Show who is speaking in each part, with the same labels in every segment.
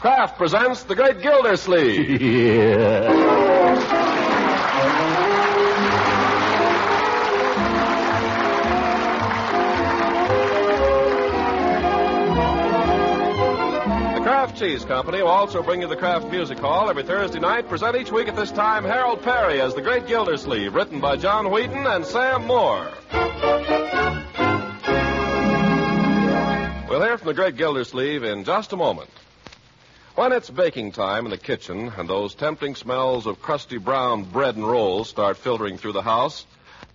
Speaker 1: Kraft presents The Great Gildersleeve.
Speaker 2: Yeah.
Speaker 1: The Kraft Cheese Company will also bring you the Kraft Music Hall every Thursday night. Present each week at this time Harold Perry as The Great Gildersleeve, written by John Wheaton and Sam Moore. We'll hear from The Great Gildersleeve in just a moment. When it's baking time in the kitchen and those tempting smells of crusty brown bread and rolls start filtering through the house,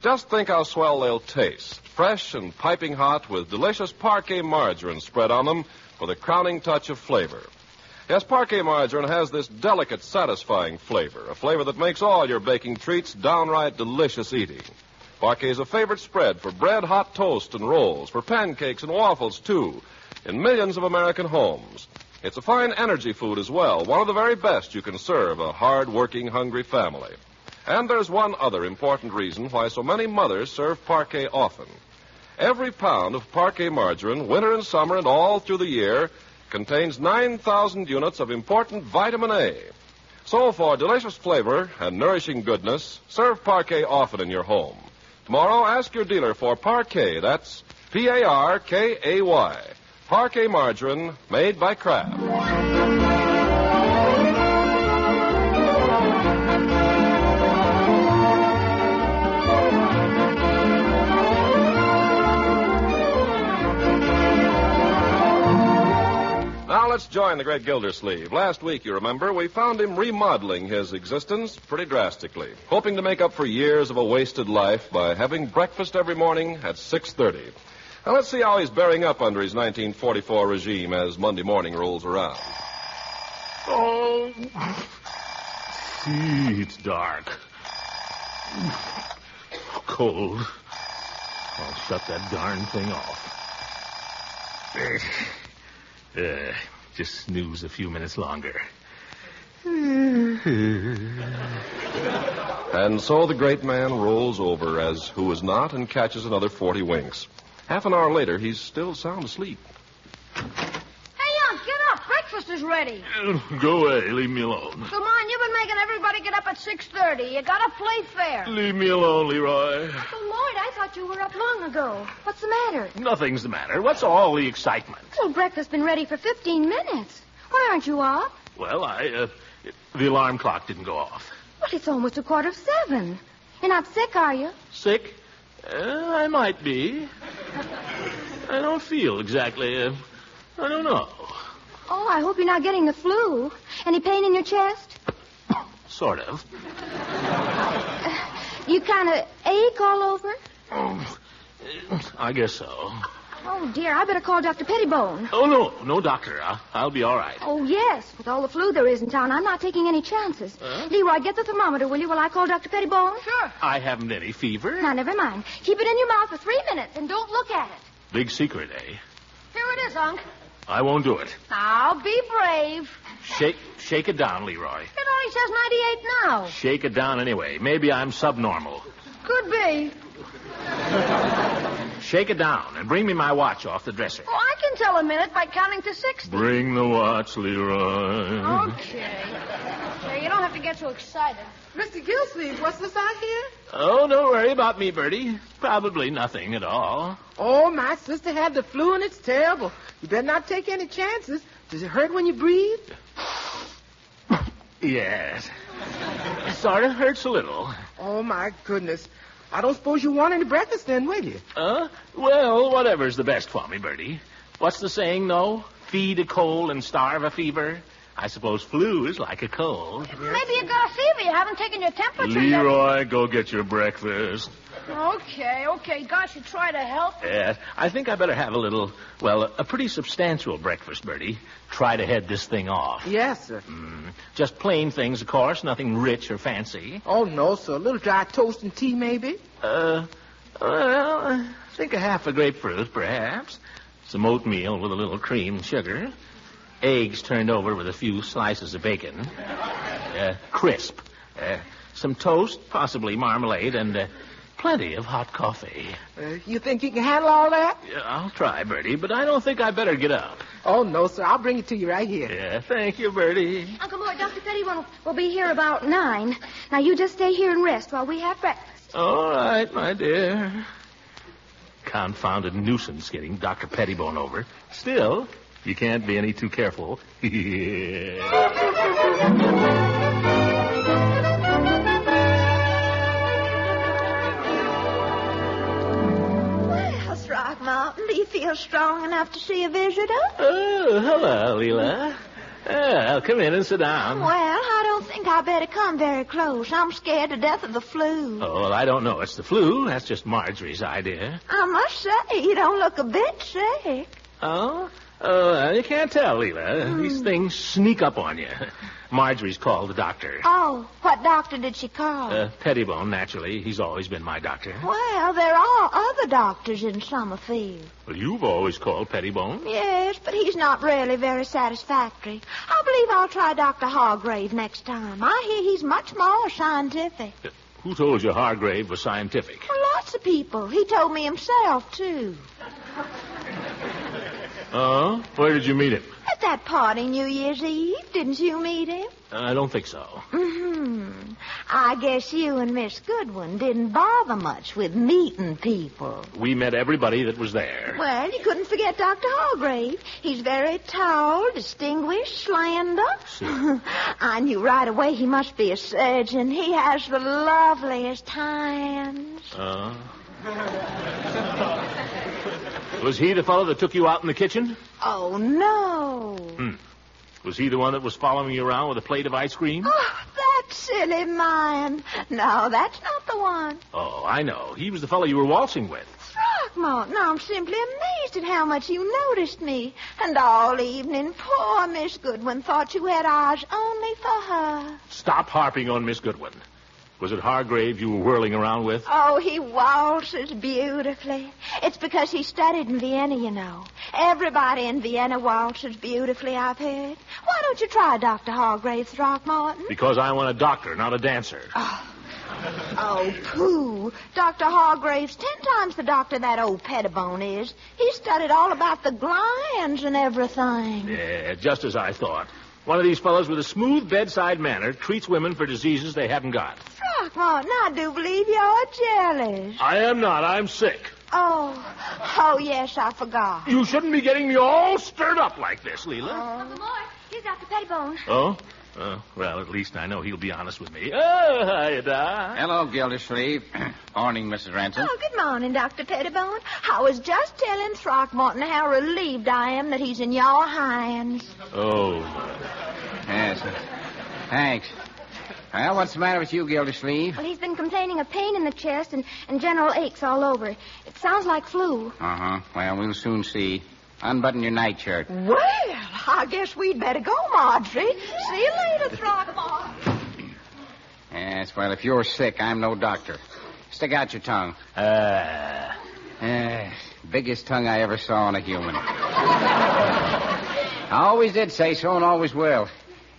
Speaker 1: just think how swell they'll taste. Fresh and piping hot with delicious Parquet margarine spread on them for the crowning touch of flavor. Yes, Parquet margarine has this delicate, satisfying flavor, a flavor that makes all your baking treats downright delicious eating. Parquet is a favorite spread for bread, hot toast, and rolls, for pancakes and waffles, too, in millions of American homes. It's a fine energy food as well, one of the very best you can serve a hard-working, hungry family. And there's one other important reason why so many mothers serve Parquet often. Every pound of Parquet margarine, winter and summer and all through the year, contains 9,000 units of important vitamin A. So for delicious flavor and nourishing goodness, serve Parquet often in your home. Tomorrow, ask your dealer for Parquet. That's Parkay. Parquet margarine made by Kraft. Now let's join the Great Gildersleeve. Last week, you remember, we found him remodeling his existence pretty drastically, hoping to make up for years of a wasted life by having breakfast every morning at 6:30. Now, let's see how he's bearing up under his 1944 regime as Monday morning rolls around.
Speaker 2: Oh, it's dark. Cold. I'll shut that darn thing off. Just snooze a few minutes longer.
Speaker 1: And so the great man rolls over as who is not and catches another 40 winks. Half an hour later, he's still sound asleep.
Speaker 3: Hey, Unc, get up. Breakfast is ready.
Speaker 2: Go away. Leave me alone.
Speaker 3: Come on, you've been making everybody get up at 6:30. You gotta play fair.
Speaker 2: Leave me alone, Leroy.
Speaker 3: Uncle Lloyd, I thought you were up long ago. What's the matter?
Speaker 2: Nothing's the matter. What's all the excitement?
Speaker 3: Well, breakfast's been ready for 15 minutes. Why aren't you up?
Speaker 2: Well, the alarm clock didn't go off.
Speaker 3: But it's almost 6:45. You're not sick, are you?
Speaker 2: Sick? I might be. I don't feel exactly, I don't know.
Speaker 3: Oh, I hope you're not getting the flu. Any pain in your chest?
Speaker 2: Sort of.
Speaker 3: You kind of ache all over?
Speaker 2: I guess so.
Speaker 3: Oh, dear, I better call Dr. Pettibone.
Speaker 2: Oh, no, doctor. I'll be all right.
Speaker 3: Oh, yes. With all the flu there is in town, I'm not taking any chances. Leroy, get the thermometer, will you, while I call Dr. Pettibone? Sure.
Speaker 2: I haven't any fever.
Speaker 3: Now, never mind. Keep it in your mouth for 3 minutes and don't look at it.
Speaker 2: Big secret, eh?
Speaker 3: Here it is, Unc.
Speaker 2: I won't do it.
Speaker 3: Now, be brave.
Speaker 2: Shake it down, Leroy.
Speaker 3: It only says 98 now.
Speaker 2: Shake it down anyway. Maybe I'm subnormal.
Speaker 3: Could be.
Speaker 2: Shake it down and bring me my watch off the dresser.
Speaker 3: Oh, I can tell a minute by counting to 60.
Speaker 2: Bring the watch, Leroy.
Speaker 3: Okay. Here, you don't have to get so excited.
Speaker 4: Mr. Gildersleeve, what's this out here?
Speaker 2: Oh, don't worry about me, Bertie. Probably nothing at all.
Speaker 4: Oh, my sister had the flu, and it's terrible. You better not take any chances. Does it hurt when you breathe?
Speaker 2: Yes. It sort of hurts a little.
Speaker 4: Oh, my goodness. I don't suppose you want any breakfast then, will you?
Speaker 2: Well, whatever's the best for me, Bertie. What's the saying, though? Feed a cold and starve a fever. I suppose flu is like a cold.
Speaker 3: Maybe you've got a fever. You haven't taken your temperature yet.
Speaker 2: Leroy, go get your breakfast.
Speaker 3: Okay. Gosh, you try to help.
Speaker 2: Yes, I think I better have a pretty substantial breakfast, Bertie. Try to head this thing off.
Speaker 4: Yes, sir.
Speaker 2: Just plain things, of course, nothing rich or fancy.
Speaker 4: Oh, no, sir. A little dry toast and tea, maybe?
Speaker 2: Well, I think a half a grapefruit, perhaps. Some oatmeal with a little cream and sugar. Eggs turned over with a few slices of bacon. Crisp. Some toast, possibly marmalade, and plenty of hot coffee.
Speaker 4: You think you can handle all that?
Speaker 2: Yeah, I'll try, Bertie, but I don't think I better get up.
Speaker 4: Oh, no, sir. I'll bring it to you right here.
Speaker 2: Yeah, thank you, Bertie.
Speaker 3: Uncle Mort, Dr. Pettibone will be here about 9. Now, you just stay here and rest while we have breakfast.
Speaker 2: All right, my dear. Confounded nuisance getting Dr. Pettibone over. Still, you can't be any too careful.
Speaker 5: Well, Throckmorton, do you feel strong enough to see a visitor?
Speaker 2: Oh, hello, Leela. I'll come in and sit down.
Speaker 5: Well, I don't think I better come very close. I'm scared to death of the flu.
Speaker 2: Oh, well, I don't know. It's the flu. That's just Marjorie's idea.
Speaker 5: I must say, you don't look a bit sick.
Speaker 2: Oh? You can't tell, Leela. These things sneak up on you. Marjorie's called the doctor.
Speaker 5: Oh, what doctor did she call?
Speaker 2: Pettibone, naturally. He's always been my doctor.
Speaker 5: Well, there are other doctors in Summerfield.
Speaker 2: Well, you've always called Pettibone.
Speaker 5: Yes, but he's not really very satisfactory. I believe I'll try Dr. Hargrave next time. I hear he's much more scientific.
Speaker 2: Who told you Hargrave was scientific?
Speaker 5: Well, lots of people. He told me himself, too.
Speaker 2: Oh? Where did you meet him?
Speaker 5: At that party New Year's Eve. Didn't you meet him?
Speaker 2: I don't think so.
Speaker 5: Mm-hmm. I guess you and Miss Goodwin didn't bother much with meeting people.
Speaker 2: We met everybody that was there.
Speaker 5: Well, you couldn't forget Dr. Hargrave. He's very tall, distinguished, slender. I knew right away he must be a surgeon. He has the loveliest hands.
Speaker 2: Was he the fellow that took you out in the kitchen?
Speaker 5: Oh, no.
Speaker 2: Was he the one that was following you around with a plate of ice cream?
Speaker 5: Oh, that silly man. No, that's not the one.
Speaker 2: Oh, I know. He was the fellow you were waltzing with.
Speaker 5: Throckmorton, I'm simply amazed at how much you noticed me. And all evening, poor Miss Goodwin thought you had eyes only for her.
Speaker 2: Stop harping on Miss Goodwin. Was it Hargrave you were whirling around with?
Speaker 5: Oh, he waltzes beautifully. It's because he studied in Vienna, you know. Everybody in Vienna waltzes beautifully, I've heard. Why don't you try Dr. Hargrave, Throckmorton?
Speaker 2: Because I want a doctor, not a dancer.
Speaker 5: Oh, pooh. Dr. Hargrave's 10 times the doctor that old Pettibone is. He studied all about the glands and everything.
Speaker 2: Yeah, just as I thought. One of these fellows with a smooth bedside manner treats women for diseases they haven't got.
Speaker 5: Throckmorton, I do believe you're jealous.
Speaker 2: I am not. I'm sick.
Speaker 5: Oh, yes, I forgot.
Speaker 2: You shouldn't be getting me all stirred up like this, Leela.
Speaker 3: Uncle Mort, here's Dr. Pettibone.
Speaker 2: Oh? Well, at least I know he'll be honest with me. Oh, hiya, Doc.
Speaker 6: Hello, Gildersleeve. Morning, Mrs. Ransom.
Speaker 5: Oh, good morning, Dr. Pettibone. I was just telling Throckmorton how relieved I am that he's in your hands.
Speaker 2: Oh.
Speaker 6: Yes. Thanks. Well, what's the matter with you, Gildersleeve?
Speaker 3: Well, he's been complaining of pain in the chest and general aches all over. It sounds like flu.
Speaker 6: Uh-huh. Well, we'll soon see. Unbutton your nightshirt.
Speaker 5: Well, I guess we'd better go, Marjorie. See you later, Throckmorton.
Speaker 6: Yes, well, if you're sick, I'm no doctor. Stick out your tongue. Biggest tongue I ever saw on a human. I always did say so and always will.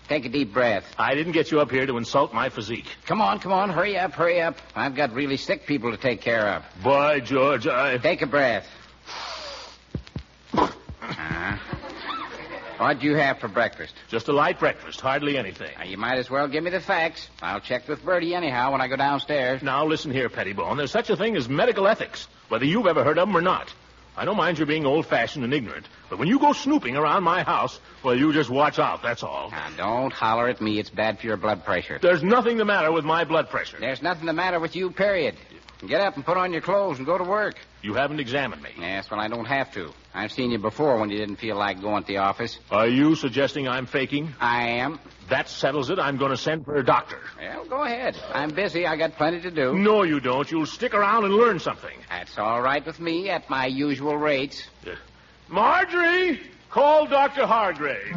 Speaker 6: Take a deep breath.
Speaker 2: I didn't get you up here to insult my physique.
Speaker 6: Come on. Hurry up. I've got really sick people to take care of.
Speaker 2: By George,
Speaker 6: Take a breath. What'd you have for breakfast?
Speaker 2: Just a light breakfast, hardly anything.
Speaker 6: Now, you might as well give me the facts. I'll check with Bertie anyhow when I go downstairs.
Speaker 2: Now, listen here, Pettibone. There's such a thing as medical ethics, whether you've ever heard of them or not. I don't mind your being old-fashioned and ignorant, but when you go snooping around my house, well, you just watch out, that's all.
Speaker 6: Now, don't holler at me. It's bad for your blood pressure.
Speaker 2: There's nothing the matter with my blood pressure.
Speaker 6: There's nothing the matter with you, period. Get up and put on your clothes and go to work.
Speaker 2: You haven't examined me.
Speaker 6: Yes, well, I don't have to. I've seen you before when you didn't feel like going to the office.
Speaker 2: Are you suggesting I'm faking?
Speaker 6: I am.
Speaker 2: That settles it. I'm going to send for a doctor.
Speaker 6: Well, go ahead. I'm busy. I got plenty to do.
Speaker 2: No, you don't. You'll stick around and learn something.
Speaker 6: That's all right with me at my usual rates.
Speaker 2: Marjorie, call Dr. Hargrave.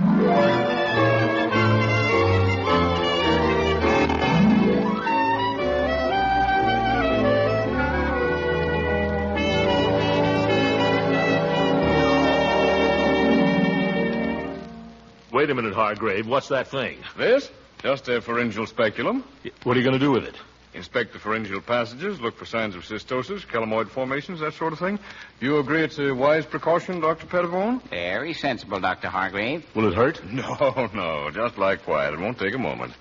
Speaker 2: Wait a minute, Hargrave. What's that thing?
Speaker 1: This? Just a pharyngeal speculum.
Speaker 2: What are you going to do with it?
Speaker 7: Inspect the pharyngeal passages, look for signs of cystosis, chelamoid formations, that sort of thing. You agree it's a wise precaution, Dr. Pettibone?
Speaker 6: Very sensible, Dr. Hargrave.
Speaker 2: Will it hurt?
Speaker 7: No, just lie quiet. It won't take a moment.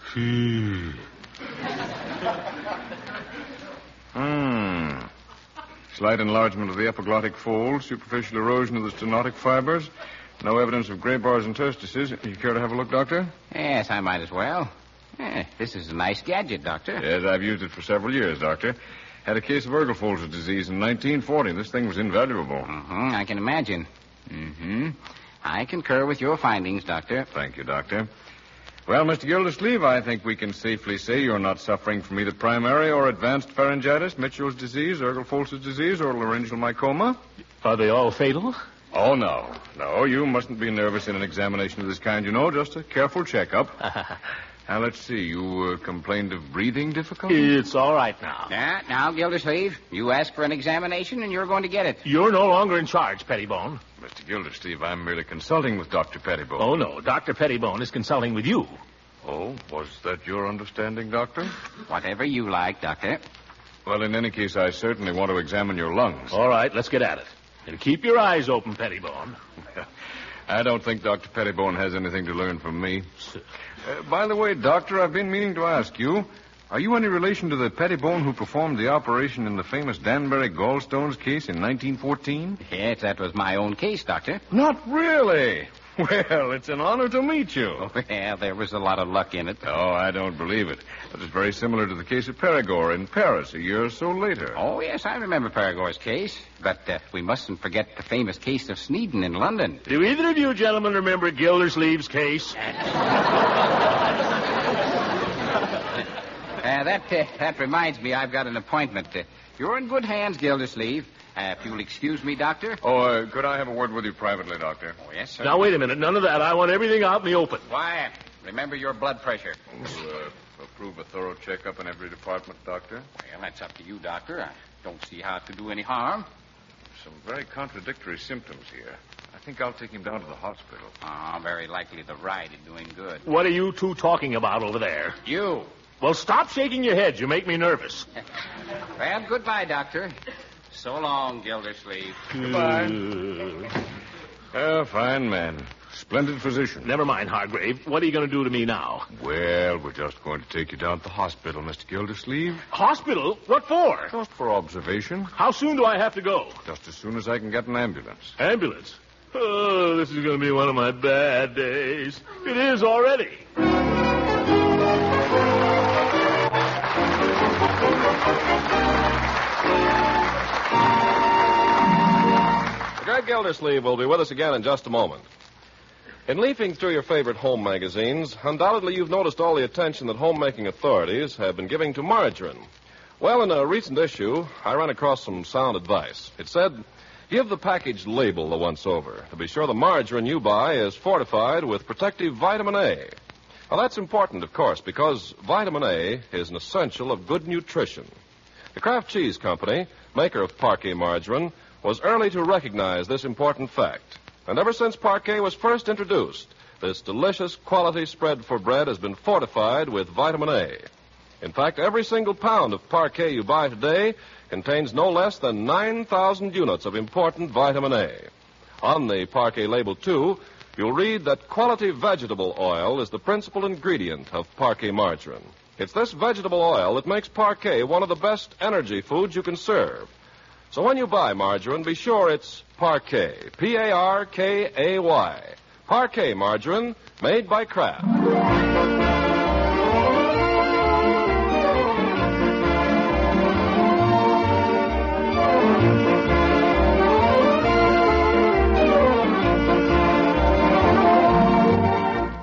Speaker 7: Slight enlargement of the epiglottic fold, superficial erosion of the stenotic fibers. No evidence of Graybar's interstices. You care to have a look, Doctor?
Speaker 6: Yes, I might as well. This is a nice gadget, Doctor.
Speaker 7: Yes, I've used it for several years, Doctor. Had a case of Ergelfolter's disease in 1940. This thing was invaluable.
Speaker 6: I can imagine. I concur with your findings, Doctor.
Speaker 7: Thank you, Doctor. Well, Mr. Gildersleeve, I think we can safely say you're not suffering from either primary or advanced pharyngitis, Mitchell's disease, Ergelfolter's disease, or laryngeal mycoma.
Speaker 2: Are they all fatal?
Speaker 7: Oh, no. No, you mustn't be nervous in an examination of this kind, you know. Just a careful checkup. Now, let's see. You complained of breathing difficulty?
Speaker 2: It's all right now.
Speaker 6: Now, Gildersleeve, you asked for an examination, and you're going to get it.
Speaker 2: You're no longer in charge, Pettibone.
Speaker 7: Mr. Gildersleeve, I'm merely consulting with Dr. Pettibone.
Speaker 2: Oh, no. Dr. Pettibone is consulting with you.
Speaker 7: Oh, was that your understanding, Doctor?
Speaker 6: Whatever you like, Doctor.
Speaker 7: Well, in any case, I certainly want to examine your lungs.
Speaker 2: All right, let's get at it. And keep your eyes open, Pettibone.
Speaker 7: I don't think Dr. Pettibone has anything to learn from me. By the way, Doctor, I've been meaning to ask you, are you any relation to the Pettibone who performed the operation in the famous Danbury gallstones case in 1914?
Speaker 6: Yes, that was my own case, Doctor.
Speaker 7: Not really. Well, it's an honor to meet you.
Speaker 6: Well, there was a lot of luck in it.
Speaker 7: Oh, I don't believe it. But it's very similar to the case of Perigord in Paris a year or so later.
Speaker 6: Oh, yes, I remember Perigord's case. But we mustn't forget the famous case of Sneeden in London.
Speaker 2: Do either of you gentlemen remember Gildersleeve's case?
Speaker 6: That reminds me, I've got an appointment. You're in good hands, Gildersleeve. If you'll excuse me, Doctor.
Speaker 7: Oh, could I have a word with you privately, Doctor?
Speaker 6: Oh, yes, sir.
Speaker 2: Now, wait a minute. None of that. I want everything out in the open.
Speaker 6: Quiet. Remember your blood pressure.
Speaker 7: Approve a thorough checkup in every department, Doctor?
Speaker 6: Well, that's up to you, Doctor. I don't see how it could do any harm.
Speaker 7: Some very contradictory symptoms here. I think I'll take him down to the hospital.
Speaker 6: Very likely the ride is doing good.
Speaker 2: What are you two talking about over there?
Speaker 6: You.
Speaker 2: Well, stop shaking your heads. You make me nervous.
Speaker 6: Well, goodbye, Doctor. So long, Gildersleeve.
Speaker 7: Goodbye. Fine man. Splendid physician.
Speaker 2: Never mind, Hargrave. What are you going to do to me now?
Speaker 7: Well, we're just going to take you down to the hospital, Mr. Gildersleeve.
Speaker 2: Hospital? What for?
Speaker 7: Just for observation.
Speaker 2: How soon do I have to go?
Speaker 7: Just as soon as I can get an ambulance.
Speaker 2: Ambulance? Oh, this is going to be one of my bad days. It is already.
Speaker 1: Greg Gildersleeve will be with us again in just a moment. In leafing through your favorite home magazines, undoubtedly you've noticed all the attention that homemaking authorities have been giving to margarine. Well, in a recent issue, I ran across some sound advice. It said, give the package label a once-over to be sure the margarine you buy is fortified with protective vitamin A. Well, that's important, of course, because vitamin A is an essential of good nutrition. The Kraft Cheese Company, maker of Parquet margarine, was early to recognize this important fact. And ever since Parquet was first introduced, this delicious quality spread for bread has been fortified with vitamin A. In fact, every single pound of Parquet you buy today contains no less than 9,000 units of important vitamin A. On the Parquet label, too, you'll read that quality vegetable oil is the principal ingredient of Parquet margarine. It's this vegetable oil that makes Parquet one of the best energy foods you can serve. So when you buy margarine, be sure it's Parquet. P-A-R-K-A-Y. Parquet margarine, made by Kraft.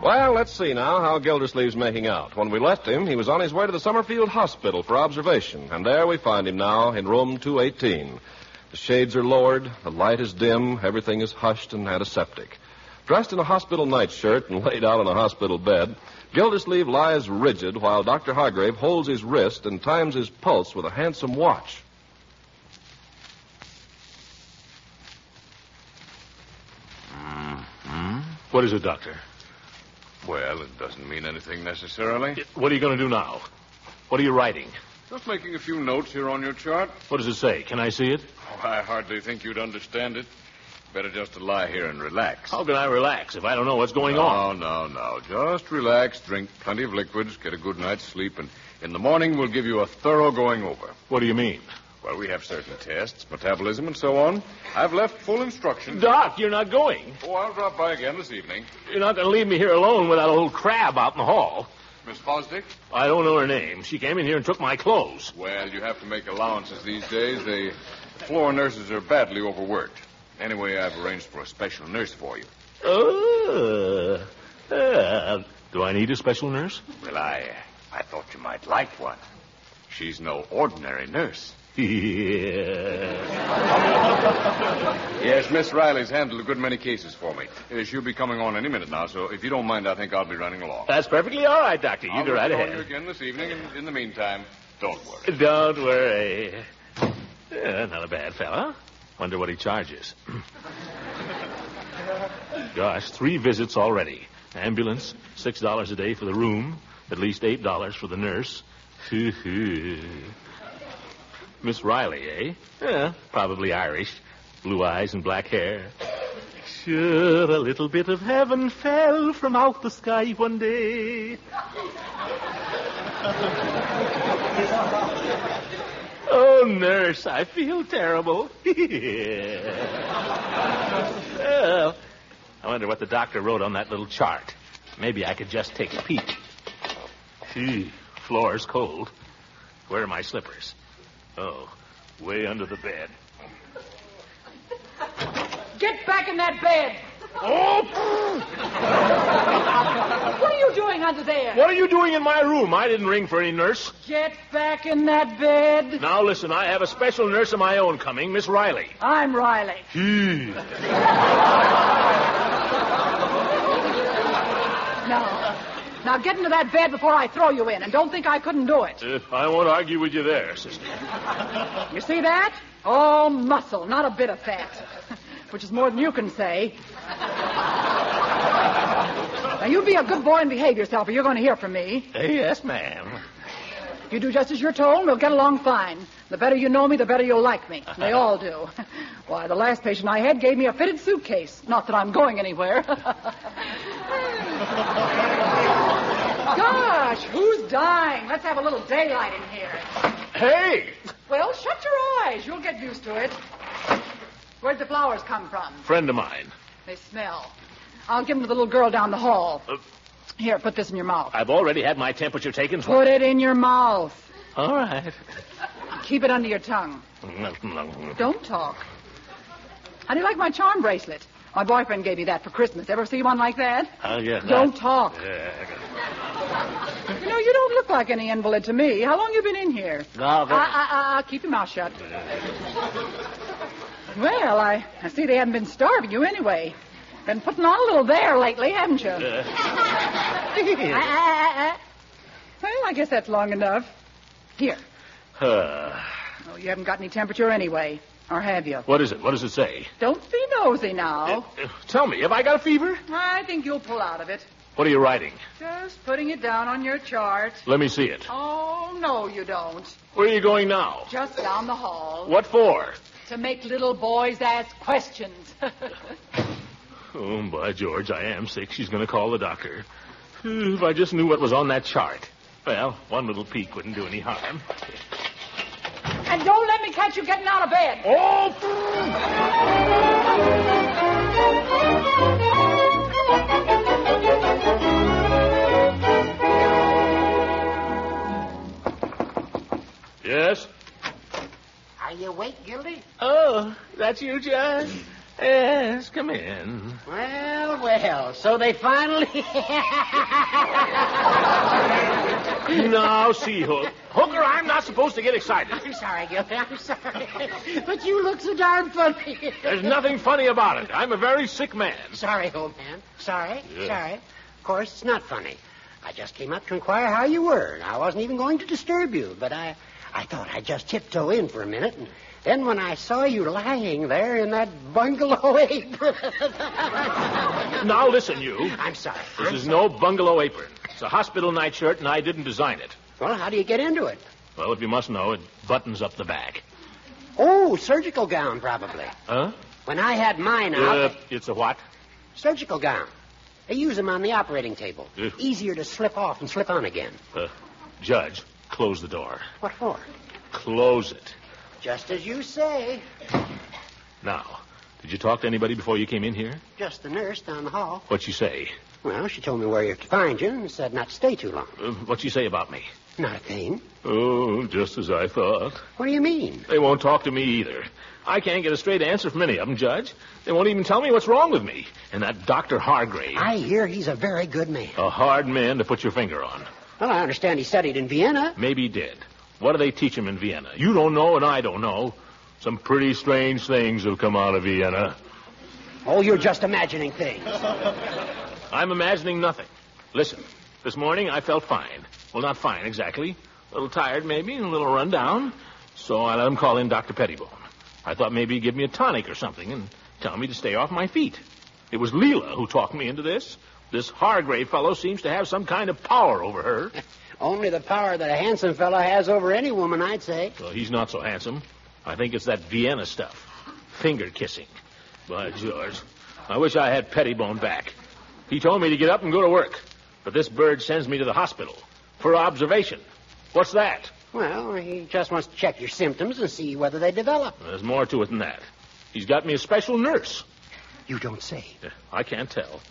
Speaker 1: Well, let's see now how Gildersleeve's making out. When we left him, he was on his way to the Summerfield Hospital for observation, and there we find him now in room 218. The shades are lowered, the light is dim, everything is hushed and antiseptic. Dressed in a hospital nightshirt and laid out on a hospital bed, Gildersleeve lies rigid while Dr. Hargrave holds his wrist and times his pulse with a handsome watch.
Speaker 2: What is it, Doctor?
Speaker 7: Well, it doesn't mean anything necessarily.
Speaker 2: What are you going to do now? What are you writing?
Speaker 7: Just making a few notes here on your chart.
Speaker 2: What does it say? Can I see it?
Speaker 7: Oh, I hardly think you'd understand it. Better just to lie here and relax.
Speaker 2: How can I relax if I don't know what's going on?
Speaker 7: No. Just relax, drink plenty of liquids, get a good night's sleep, and in the morning we'll give you a thorough going over.
Speaker 2: What do you mean?
Speaker 7: Well, we have certain tests, metabolism and so on. I've left full instructions.
Speaker 2: Doc, you're not going.
Speaker 7: Oh, I'll drop by again this evening.
Speaker 2: You're not going to leave me here alone with that old crab out in the hall.
Speaker 7: Miss Fosdick?
Speaker 2: I don't know her name. She came in here and took my clothes.
Speaker 7: Well, you have to make allowances these days. The floor nurses are badly overworked. Anyway, I've arranged for a special nurse for you.
Speaker 2: Do I need a special nurse?
Speaker 7: Well, I thought you might like one. She's no ordinary nurse. Yes, Miss Riley's handled a good many cases for me. She'll be coming on any minute now, so if you don't mind, I think I'll be running along.
Speaker 2: That's perfectly all right, Doctor. You go right
Speaker 7: I'll
Speaker 2: ahead.
Speaker 7: you again this evening, and in the meantime, don't worry.
Speaker 2: Don't worry. Not a bad fella. Wonder what he charges. Gosh, 3 visits already. Ambulance, $6 a day for the room, at least $8 for the nurse. Miss Riley, eh? Yeah, probably Irish. Blue eyes and black hair. Sure, a little bit of heaven fell from out the sky one day. Oh, nurse, I feel terrible. Well, I wonder what the doctor wrote on that little chart. Maybe I could just take a peek. Floor's cold. Where are my slippers? Oh, way under the bed.
Speaker 8: Get back in that bed.
Speaker 2: Oh!
Speaker 8: What are you doing under there?
Speaker 2: What are you doing in my room? I didn't ring for any nurse.
Speaker 8: Get back in that bed.
Speaker 2: Now, listen, I have a special nurse of my own coming, Miss Riley.
Speaker 8: I'm Riley. Now get into that bed before I throw you in, and don't think I couldn't do it.
Speaker 2: I won't argue with you there, sister.
Speaker 8: You see that? All muscle, not a bit of fat. Which is more than you can say. Now, you be a good boy and behave yourself, or you're going to hear from me.
Speaker 2: Yes, ma'am.
Speaker 8: You do just as you're told, and we'll get along fine. The better you know me, the better you'll like me. They all do. Why, the last patient I had gave me a fitted suitcase. Not that I'm going anywhere. Gosh, who's dying? Let's have a little daylight in here.
Speaker 2: Hey!
Speaker 8: Well, shut your eyes. You'll get used to it. Where'd the flowers come from?
Speaker 2: Friend of mine.
Speaker 8: They smell. I'll give them to the little girl down the hall. Here, put this in your mouth.
Speaker 2: I've already had my temperature taken.
Speaker 8: Put it in your mouth.
Speaker 2: All right.
Speaker 8: Keep it under your tongue. Don't talk. How do you like my charm bracelet? My boyfriend gave me that for Christmas. Ever see one like that?
Speaker 2: Yes.
Speaker 8: Don't talk. You know, you don't look like any invalid to me. How long you been in here? Keep your mouth shut. Well, I see they haven't been starving you anyway. Been putting on a little there lately, haven't you? Well, I guess that's long enough. Here. Oh, you haven't got any temperature anyway. Or have you?
Speaker 2: What is it? What does it say?
Speaker 8: Don't be nosy now.
Speaker 2: Tell me, have I got a fever?
Speaker 8: I think you'll pull out of it.
Speaker 2: What are you writing?
Speaker 8: Just putting it down on your chart.
Speaker 2: Let me see it.
Speaker 8: Oh, no, you don't.
Speaker 2: Where are you going now?
Speaker 8: Just down the hall.
Speaker 2: What for?
Speaker 8: To make little boys ask questions.
Speaker 2: Oh, by George, I am sick. She's going to call the doctor. If I just knew what was on that chart. Well, one little peek wouldn't do any harm.
Speaker 8: And don't let me catch you getting out of bed.
Speaker 2: Oh! Yes?
Speaker 9: Are you awake, Gildy?
Speaker 2: Oh, that's you, John? Yes, come in.
Speaker 9: Well, so they finally...
Speaker 2: Now, see, Hooker, I'm not supposed to get excited.
Speaker 9: I'm sorry, Gildy, I'm sorry. But you look so darn funny.
Speaker 2: There's nothing funny about it. I'm a very sick man.
Speaker 9: Sorry, old man. Sorry.
Speaker 2: Yeah.
Speaker 9: Of course, it's not funny. I just came up to inquire how you were. I wasn't even going to disturb you, but I thought I'd just tiptoe in for a minute, and then when I saw you lying there in that bungalow apron...
Speaker 2: Now, listen, you.
Speaker 9: I'm sorry.
Speaker 2: This is no bungalow apron. It's a hospital nightshirt, and I didn't design it.
Speaker 9: Well, how do you get into it?
Speaker 2: Well, if you must know, it buttons up the back.
Speaker 9: Oh, surgical gown, probably.
Speaker 2: Huh?
Speaker 9: When I had mine out...
Speaker 2: It's a what?
Speaker 9: Surgical gown. They use them on the operating table. Easier to slip off and slip on again.
Speaker 2: Judge, close the door.
Speaker 9: What for?
Speaker 2: Close it.
Speaker 9: Just as you say.
Speaker 2: Now, did you talk to anybody before you came in here?
Speaker 9: Just the nurse down the hall.
Speaker 2: What'd she say?
Speaker 9: Well, she told me where to find you and said not to stay too long.
Speaker 2: What'd she say about me?
Speaker 9: Not a thing.
Speaker 2: Oh, just as I thought.
Speaker 9: What do you mean?
Speaker 2: They won't talk to me either. I can't get a straight answer from any of them, Judge. They won't even tell me what's wrong with me. And that Dr. Hargrave.
Speaker 9: I hear he's a very good man.
Speaker 2: A hard man to put your finger on.
Speaker 9: Well, I understand he studied in Vienna.
Speaker 2: Maybe he did. What do they teach him in Vienna? You don't know and I don't know. Some pretty strange things have come out of Vienna.
Speaker 9: Oh, you're just imagining things.
Speaker 2: I'm imagining nothing. Listen, this morning I felt fine. Well, not fine exactly. A little tired maybe and a little run down. So I let him call in Dr. Pettibone. I thought maybe he'd give me a tonic or something and tell me to stay off my feet. It was Leela who talked me into this. This Hargrave fellow seems to have some kind of power over her.
Speaker 9: Only the power that a handsome fellow has over any woman, I'd say.
Speaker 2: Well, he's not so handsome. I think it's that Vienna stuff. Finger kissing. By George, I wish I had Pettibone back. He told me to get up and go to work. But this bird sends me to the hospital for observation. What's that?
Speaker 9: Well, he just wants to check your symptoms and see whether they develop.
Speaker 2: There's more to it than that. He's got me a special nurse.
Speaker 9: You don't say.
Speaker 2: I can't tell.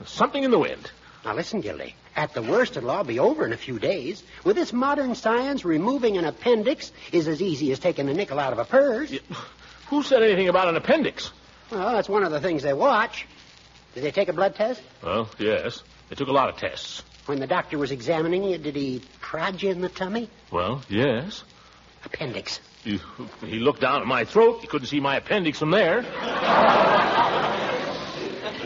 Speaker 2: Something in the wind.
Speaker 9: Now, listen, Gildy. At the worst, it'll all be over in a few days. With this modern science, removing an appendix is as easy as taking a nickel out of a purse.
Speaker 2: Who said anything about an appendix?
Speaker 9: Well, that's one of the things they watch. Did they take a blood test?
Speaker 2: Well, yes. They took a lot of tests.
Speaker 9: When the doctor was examining you, did he prod you in the tummy?
Speaker 2: Well, yes.
Speaker 9: Appendix.
Speaker 2: He looked down at my throat. He couldn't see my appendix from there.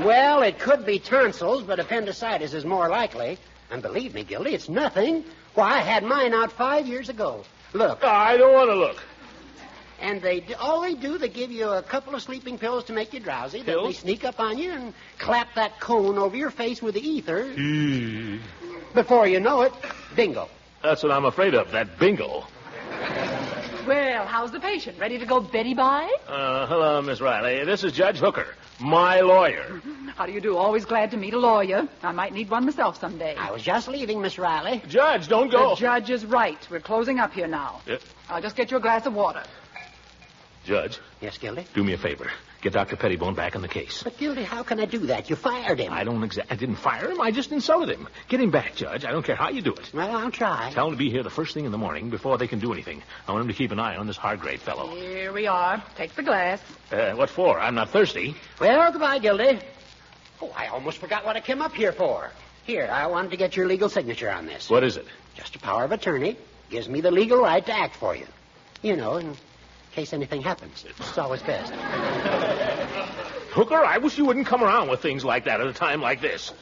Speaker 9: Well, it could be tonsils, but appendicitis is more likely. And believe me, Gildy, it's nothing. Why, I had mine out 5 years ago. Look.
Speaker 2: I don't want to look.
Speaker 9: And all they do, they give you a couple of sleeping pills to make you drowsy. Then they sneak up on you and clap that cone over your face with the ether. Before you know it, bingo.
Speaker 2: That's what I'm afraid of, that bingo.
Speaker 8: Well, how's the patient? Ready to go Betty by?
Speaker 2: Hello, Miss Riley. This is Judge Hooker, my lawyer.
Speaker 8: How do you do? Always glad to meet a lawyer. I might need one myself someday.
Speaker 9: I was just leaving, Miss Riley.
Speaker 2: Judge, don't go.
Speaker 8: The judge is right. We're closing up here now. I'll just get you a glass of water.
Speaker 2: Judge.
Speaker 9: Yes, Gildy?
Speaker 2: Do me a favor. Get Dr. Pettibone back in the case.
Speaker 9: But, Gildy, how can I do that? You fired him.
Speaker 2: I didn't fire him. I just insulted him. Get him back, Judge. I don't care how you do it.
Speaker 9: Well, I'll try.
Speaker 2: Tell him to be here the first thing in the morning before they can do anything. I want him to keep an eye on this Hargrave fellow.
Speaker 8: Here we are. Take the glass.
Speaker 2: What for? I'm not thirsty.
Speaker 9: Well, goodbye, Gildy. Oh, I almost forgot what I came up here for. Here, I wanted to get your legal signature on this.
Speaker 2: What is it?
Speaker 9: Just a power of attorney. Gives me the legal right to act for you. You know, in case anything happens. It's always best.
Speaker 2: Hooker, I wish you wouldn't come around with things like that at a time like this.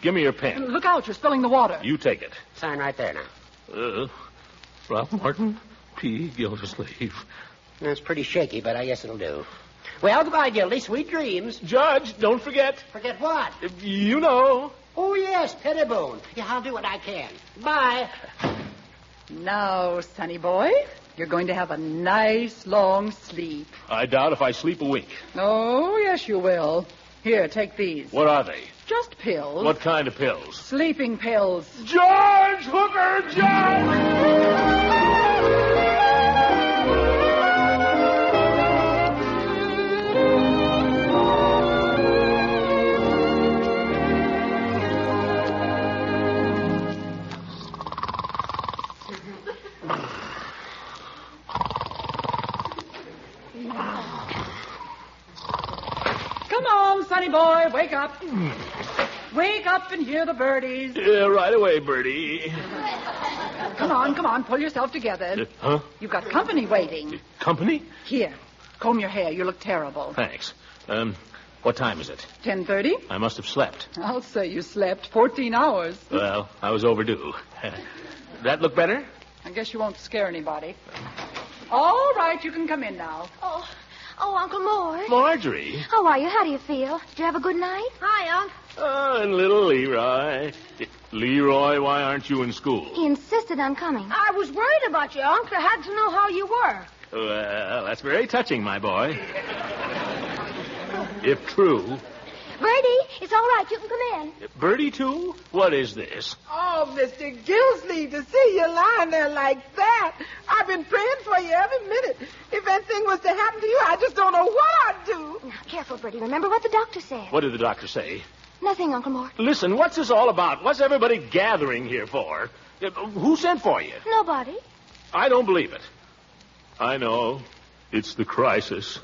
Speaker 2: Give me your pen.
Speaker 8: Look out, you're spilling the water.
Speaker 2: You take it.
Speaker 9: Sign right there now.
Speaker 2: Ralph Martin, P. Gildersleeve.
Speaker 9: That's pretty shaky, but I guess it'll do. Well, goodbye, Gildy. Sweet dreams.
Speaker 2: Judge, don't forget.
Speaker 9: Forget what?
Speaker 2: You know.
Speaker 9: Oh, yes, Pettibone. Yeah, I'll do what I can. Bye.
Speaker 8: Now, sonny boy, you're going to have a nice long sleep.
Speaker 2: I doubt if I sleep a week.
Speaker 8: Oh, yes, you will. Here, take these.
Speaker 2: What are they?
Speaker 8: Just pills.
Speaker 2: What kind of pills?
Speaker 8: Sleeping pills.
Speaker 2: George Hooker, George!
Speaker 8: Come on, sonny boy, wake up. Wake up and hear the birdies.
Speaker 2: Yeah, right away, Bertie.
Speaker 8: Come on, pull yourself together.
Speaker 2: Huh?
Speaker 8: You've got company waiting.
Speaker 2: Company?
Speaker 8: Here, comb your hair. You look terrible.
Speaker 2: Thanks. What time is it?
Speaker 8: 10:30?
Speaker 2: I must have slept.
Speaker 8: I'll say you slept 14 hours.
Speaker 2: Well, I was overdue. That look better?
Speaker 8: I guess you won't scare anybody. All right, you can come in now.
Speaker 3: Oh, Uncle Mort.
Speaker 2: Marjorie.
Speaker 3: How are you? How do you feel? Did you have a good night?
Speaker 5: Hi, Unc.
Speaker 2: Oh, and little Leroy. Leroy, why aren't you in school?
Speaker 3: He insisted on coming.
Speaker 10: I was worried about you, Unc. I had to know how you were.
Speaker 2: Well, that's very touching, my boy. If true.
Speaker 3: Bertie, it's all right. You can come in.
Speaker 2: Bertie, too? What is this?
Speaker 4: Oh, Mr. Gilsleeve, to see you lying there like that. I've been praying for you every minute. If anything was to happen to you, I just don't know what I'd do.
Speaker 3: Now, careful, Bertie. Remember what the doctor said.
Speaker 2: What did the doctor say?
Speaker 3: Nothing, Uncle Mort.
Speaker 2: Listen, what's this all about? What's everybody gathering here for? Who sent for you?
Speaker 3: Nobody.
Speaker 2: I don't believe it. I know. It's the crisis.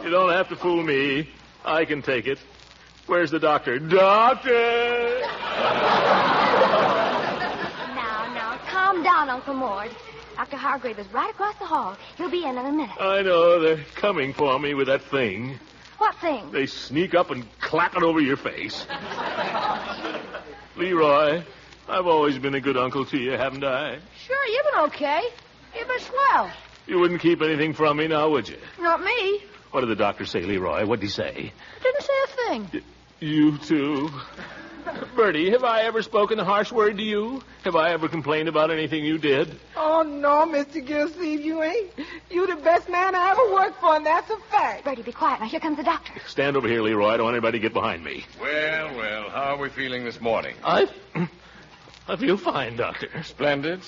Speaker 2: You don't have to fool me. I can take it. Where's the doctor? Doctor!
Speaker 3: Now, calm down, Uncle Mort. Dr. Hargrave is right across the hall. He'll be in a minute.
Speaker 2: I know. They're coming for me with that thing.
Speaker 3: What thing?
Speaker 2: They sneak up and clap it over your face. Leroy, I've always been a good uncle to you, haven't I?
Speaker 10: Sure, you've been okay. You've been swell.
Speaker 2: You wouldn't keep anything from me now, would you?
Speaker 10: Not me.
Speaker 2: What did the doctor say, Leroy? What did he say?
Speaker 10: Didn't say a thing.
Speaker 2: You too. Bertie, have I ever spoken a harsh word to you? Have I ever complained about anything you did?
Speaker 4: Oh, no, Mr. Gilsleeve, you ain't. You the best man I ever worked for, and that's a fact.
Speaker 3: Bertie, be quiet. Now, here comes the doctor.
Speaker 2: Stand over here, Leroy. I don't want anybody to get behind me.
Speaker 7: Well, how are we feeling this morning?
Speaker 2: I feel fine, Doctor.
Speaker 7: Splendid.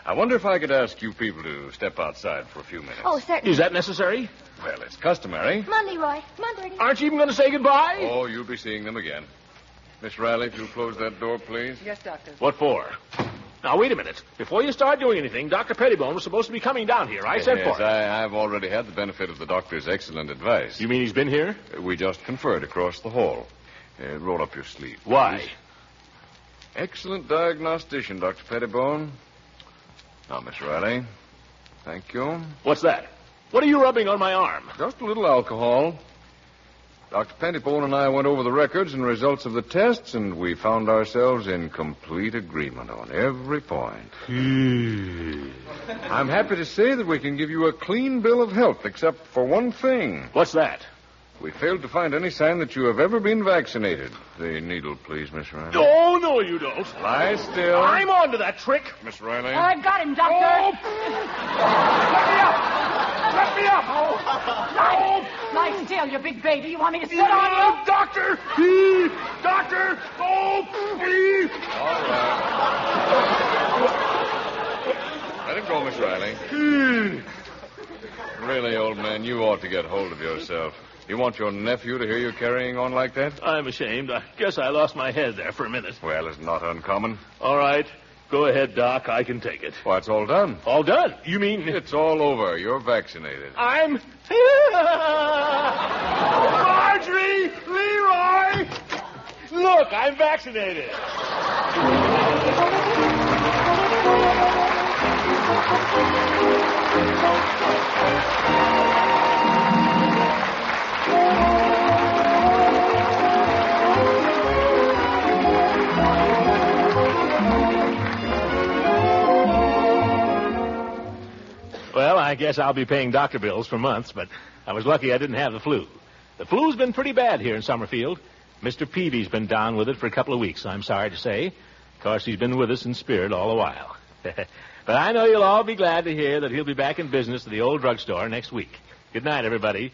Speaker 7: I wonder if I could ask you people to step outside for a few minutes.
Speaker 3: Oh, certainly.
Speaker 2: Is that necessary?
Speaker 7: Well, it's customary.
Speaker 3: Come on, Leroy. Come on, Bertie.
Speaker 2: Aren't you even going to say goodbye?
Speaker 7: Oh, you'll be seeing them again. Miss Riley, if you'll close that door, please.
Speaker 8: Yes, Doctor.
Speaker 2: What for? Now, wait a minute. Before you start doing anything, Dr. Pettibone was supposed to be coming down here. I said for him.
Speaker 7: I've already had the benefit of the doctor's excellent advice.
Speaker 2: You mean he's been here?
Speaker 7: We just conferred across the hall. Roll up your sleeve.
Speaker 2: Why?
Speaker 7: Please. Excellent diagnostician, Dr. Pettibone. Now, Miss Riley. Thank you.
Speaker 2: What's that? What are you rubbing on my arm?
Speaker 7: Just a little alcohol. Dr. Pettibone and I went over the records and results of the tests, and we found ourselves in complete agreement on every point. I'm happy to say that we can give you a clean bill of health, except for one thing.
Speaker 2: What's that?
Speaker 7: We failed to find any sign that you have ever been vaccinated. The needle, please, Miss Riley.
Speaker 2: Oh, no, you don't.
Speaker 7: Lie still.
Speaker 2: I'm on to that trick.
Speaker 7: Miss Riley.
Speaker 8: I got him, Doctor.
Speaker 2: Oh. Let me up.
Speaker 8: Lie still, you big baby. You want me to sit on you?
Speaker 2: Doctor. Doctor. Oh, please.
Speaker 7: All right. Let him go, Miss Riley. Really, old man, you ought to get hold of yourself. You want your nephew to hear you carrying on like that?
Speaker 2: I'm ashamed. I guess I lost my head there for a minute.
Speaker 7: Well, it's not uncommon.
Speaker 2: All right. Go ahead, Doc. I can take it.
Speaker 7: Why, it's all done.
Speaker 2: All done? You mean...
Speaker 7: It's all over. You're vaccinated.
Speaker 2: I'm... Marjorie! Leroy! Look, I'm vaccinated. Well, I guess I'll be paying doctor bills for months, but I was lucky I didn't have the flu. The flu's been pretty bad here in Summerfield. Mr. Peavy's been down with it for a couple of weeks, I'm sorry to say. Of course, he's been with us in spirit all the while. But I know you'll all be glad to hear that he'll be back in business at the old drugstore next week. Good night, everybody.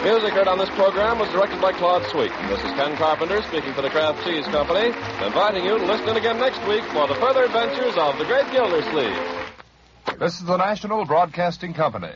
Speaker 1: Music heard on this program was directed by Claude Sweet. This is Ken Carpenter speaking for the Kraft Cheese Company, inviting you to listen in again next week for the further adventures of the great Gildersleeve.
Speaker 11: This is the National Broadcasting Company.